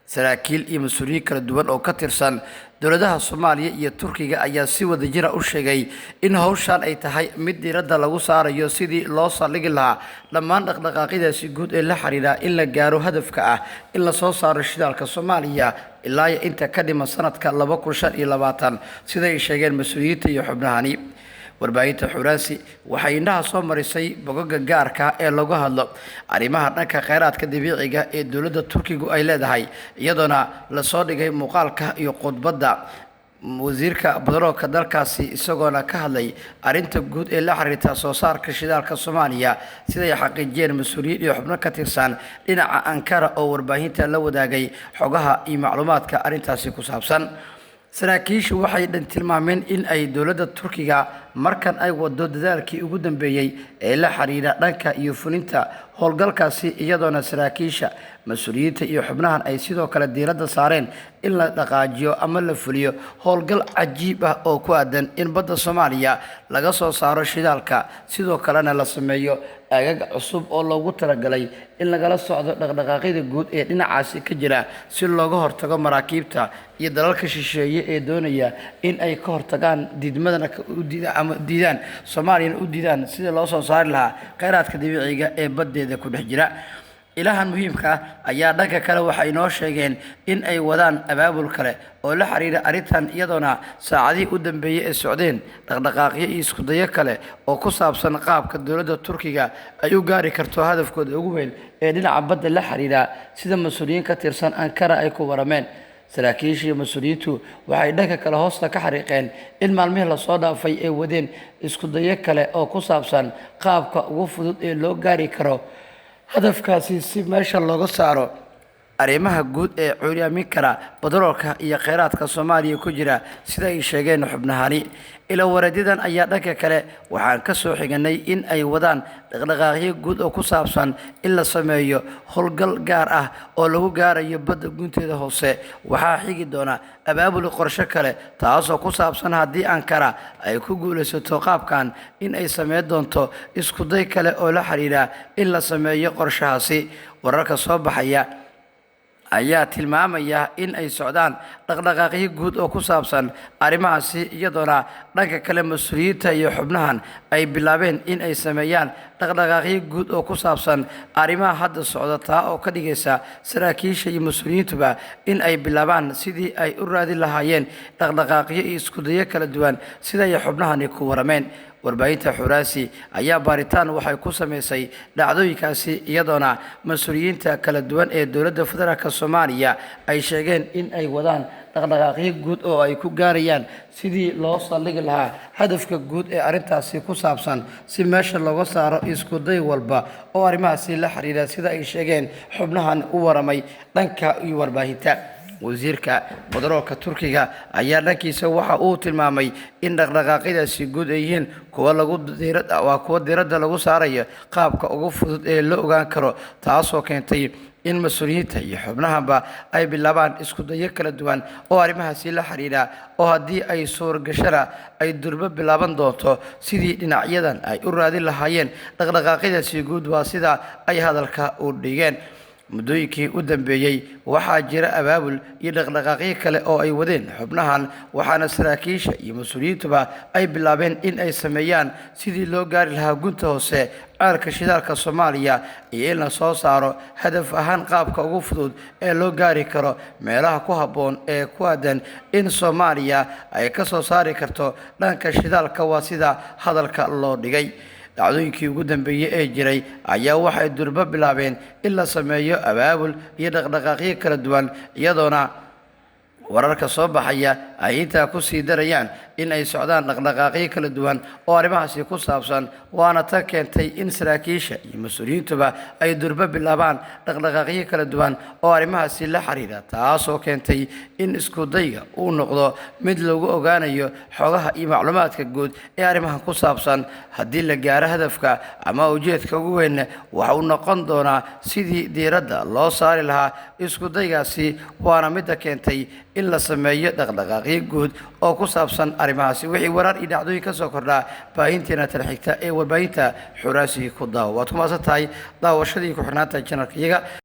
saraakiil iyo mas'uuliyiin kala duwan oo ka tirsan dowladaha Soomaaliya iyo Turkiga ayaa si wadajir ah u sheegay in hawshan ay tahay mid diiradda lagu saarayo sidii loo saldhigi lahaa dhammaan dhaqdhaqaaqyadaasi guud ee la xiriira in la gaaro hadafka ah in la soo saaro shidaalka Soomaaliya ilaa inta ka dhiman sanadka 2025 sida ay sheegeen mas'uuliyiinta iyo xubnahani. warbaahinta Xuraansi waxay indhaha soo marisay bogagga gaarka ee lagu hadlo arrimaha dhanka kheyraadka dabiiciga ee dowladda Turkigu ay leedahay iyadoona la soo dhigay muuqaalka iyo khudbadda wasiirka batroolka dalkaasi isagoona ka hadlay arrinta guud ee la xiriirta soo saarka shidaalka Soomaaliya sida ay xaqiijiyeen mas'uuliyiin iyo xubno ka tirsan dhinaca Ankara oo warbaahinta la wadaagay xogaha iyo macluumaadka arrintaasi ku saabsan. saraakiishu waxay tilmaameen in ay dowladda Turkiga markan ay wado dadaalkii ugu dambeeyay ee la xiriira dhanka iyo fulinta howlgalkaasi iyadoona saraakiisha mas'uuliyiinta iyo xubnahan ay sidoo kale diiradda saareen in la dhaqaajiyo ama la fuliyo howlgal cajiib ah oo ku aadan in badda Soomaaliya laga soo saaro shidaalka sidoo kalena la sameeyo aagag cusub oo loogu talagalay in lagala socdo dhaqdhaqaaqyada guud ee dhinacaasi ka jira si looga hortago maraakiibta iyo dalalka shisheeye ee doonaya in ay ka hortagaan diidmadana ama diidaan Soomaaliya u diidaan sida loo soo saari lahaa kheyraadka dabiiciga ee baddeeda ku dhex jira. ilahan muhiimka ayaa dhanka kale waxay noo sheegeen in ay wadaan abaabul kale oo la xiriira arrintan iyadoona saacadihii u dambeeyay ee socdeen dhaqdhaqaaqyo iyo isku dayo kale oo ku saabsan qaabka dowladda Turkiga ay u gaari karto hadafkooda ugu weyn ee dhinaca badda la xiriira sida mas'uuliyiin ka tirsan Ankara ay ku warameen. saraakiisha iyo mas'uuliyiintu waxay dhanka kale hoosta ka xariiqeen in maalmihii la soo dhaafay ay wadeen isku dayo kale oo ku saabsan qaabka ugu fudud ee loo gaari karo hadafkaasi si meesha looga saaro arrimaha guud ee curyaamin kara batroolka iyo kheyraadka Soomaaliya ku jira sida ay sheegeen xubnahani. ila wareedidan ayaa dhanka kale waxaan ka soo xiganay in ay wadaan dhaqdhaqaaqyo guud oo ku saabsan in la sameeyo howlgal gaar ah oo lagu gaarayo badda gunteeda hoose. waxaa xigi doona abaabul qorshe kale taasoo ku saabsan haddii Ankara ay ku guulaysato qaabkan in ay sameyn doonto isku day kale oo la xiriira in la sameeyo qorshahaasi. wararka soo baxaya ayaa tilmaamaya in ay socdaan dhaqdhaqaaqyo guud oo ku saabsan arrimahaasi iyadoona dhanka kale mas'uuliyiinta iyo xubnahan ay bilaabeen in ay sameeyaan dhaqdhaqaaqyo guud oo ku saabsan arrimaha hadda socda taa oo ka dhigaysa saraakiisha iyo mas'uuliyiintuba in ay bilaabaan sidii ay u raadin lahaayeen dhaqdhaqaaqyo iyo isku dayo kala duwan sida ay xubnahani ku warameen. warbaahinta Xuraansi ayaa baaritaan waxay ku sameysay dhacdooyinkaasi iyadoona mas'uuliyiinta kala duwan ee dowladda federaalka Soomaaliya ay sheegeen in ay wadaan dhaqdhaqaaqyo guud oo ay ku gaarayaan sidii loo saldhigi lahaa hadafka guud ee arrintaasi ku saabsan si meesha looga saaro isku day walba oo arrimahaasi la xiriira sida ay sheegeen xubnahan u waramay dhanka iyo warbaahinta. wasiirka batroolka Turkiga ayaa dhankiisa waxa uu tilmaamay in dhaqdhaqaaqyadaasi guud ay yihiin kuwa diiradda lagu saarayo qaabka ugu fudud ee la ogaan karo taasoo keentay in mas'uuliyiinta iyo xubnahanba ay bilaabaan isku dayo kala duwan oo arrimahaasi la xiriira oo haddii ay suuragashana ay durba bilaaban doonto sidii dhinacyadan ay u raadin lahaayeen dhaqdhaqaaqyadaasi guud waa sida ay hadalka u dhigeen. muddooyinkii u dambeeyay waxaa jira abaabul iyo dhaqdhaqaaqyo kale oo ay wadeen xubnahan waxaana saraakiisha iyo mas'uuliyiintuba ay bilaabeen in ay sameeyaan sidii loo gaari lahaa gunta hoose ceelka shidaalka Soomaaliya iyo in la soo saaro hadaf ahaan qaabka ugu fudud ee loo gaari karo meelaha ku habboon ee ku aadan in Soomaaliya ay ka soo saari karto dhanka shidaalka waa sida hadalka loo dhigay. dhacdooyinkii ugu dambeeyay ee jiray ayaa waxay durba bilaabeen in la sameeyo abaabul iyo dhaqdhaqaaqyo kala duwan iyadoona wararka soo baxaya ay intaa ku sii darayaan in ay socdaan dhaqdhaqaaqyo kala duwan oo arrimahaasi ku saabsan waana tan keentay in saraakiisha iyo mas'uuliyiintuba ay durba bilaabaan dhaqdhaqaaqyo kala duwan oo arrimahaasi la xiriira taasoo keentay in isku dayga uu noqdo mid lagu ogaanayo xogaha iyo macluumaadka guud ee arrimahan ku saabsan haddii la gaaro hadafka ama ujeedka ugu weyn waxa uu noqon doonaa sidii diiradda loo saari lahaa isku daygaasi waana midda keentay in la sameeyo dhaqdhaqaaqyo guud oo ku saabsan arrimahaasi. wixii warar iyo dhacdooyin ka soo kordhaa baahinteena tan xigta ee warbaahinta Xuraansi ku daawo waad ku maasan tahay daawashadii ku xirnaanta channelka iyaga.